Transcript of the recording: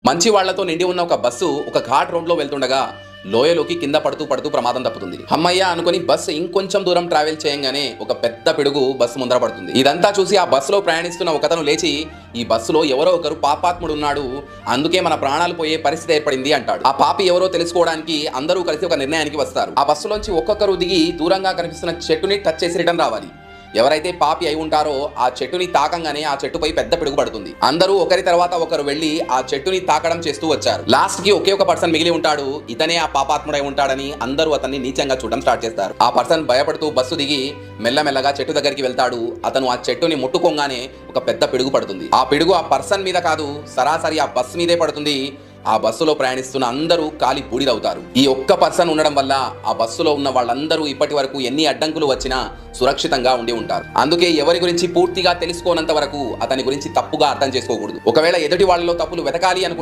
మంచి వాళ్లతో నిండి ఉన్న ఒక బస్సు ఒక ఘాట్ రోడ్ లో వెళ్తుండగా లోయలోకి కింద పడుతూ పడుతూ ప్రమాదం తప్పుతుంది. అమ్మయ్య అనుకుని బస్సు ఇంకొంచెం దూరం ట్రావెల్ చేయంగానే ఒక పెద్ద పిడుగు బస్సు ముందర పడుతుంది. ఇదంతా చూసి ఆ బస్సులో ప్రయాణిస్తున్న ఒకతను లేచి, ఈ బస్సులో ఎవరో ఒకరు పాపాత్ముడు ఉన్నాడు, అందుకే మన ప్రాణాలు పోయే పరిస్థితి ఏర్పడింది అంటాడు. ఆ పాపి ఎవరో తెలుసుకోవడానికి అందరూ కలిసి ఒక నిర్ణయానికి వస్తారు. ఆ బస్సులోంచి ఒక్కొక్కరు దిగి దూరంగా కనిపిస్తున్న చెట్టుని టచ్ చేసి రిటర్న్ రావాలి. ఎవరైతే పాపి అయి ఉంటారో ఆ చెట్టుని తాకంగానే ఆ చెట్టుపై పెద్ద పిడుగు పడుతుంది. అందరూ ఒకరి తర్వాత ఒకరు వెళ్లి ఆ చెట్టుని తాకడం చేస్తూ వచ్చారు. లాస్ట్ కి ఒకే ఒక పర్సన్ మిగిలి ఉంటాడు. ఇతనే ఆ పాపాత్ముడై ఉంటాడని అందరూ అతన్ని నీచంగా చూడడం స్టార్ట్ చేస్తారు. ఆ పర్సన్ భయపడుతూ బస్సు దిగి మెల్లమెల్లగా చెట్టు దగ్గరికి వెళ్తాడు. అతను ఆ చెట్టుని ముట్టుకోగానే ఒక పెద్ద పిడుగు పడుతుంది. ఆ పిడుగు ఆ పర్సన్ మీద కాదు, సరాసరి ఆ బస్సు మీదే పడుతుంది. ఆ బస్సులో ప్రయాణిస్తున్న అందరూ కాలి బూడిదవుతారు. ఈ ఒక్క పర్సన్ ఉండడం వల్ల ఆ బస్సులో ఉన్న వాళ్ళందరూ ఇప్పటి వరకు ఎన్ని అడ్డంకులు వచ్చినా సురక్షితంగా ఉండి ఉంటారు. అందుకే ఎవరి గురించి పూర్తిగా తెలుసుకోనంత వరకు అతని గురించి తప్పుగా అర్థం చేసుకోకూడదు. ఒకవేళ ఎదుటి వాళ్ళలో తప్పులు వెతకాలి అనుకుంటే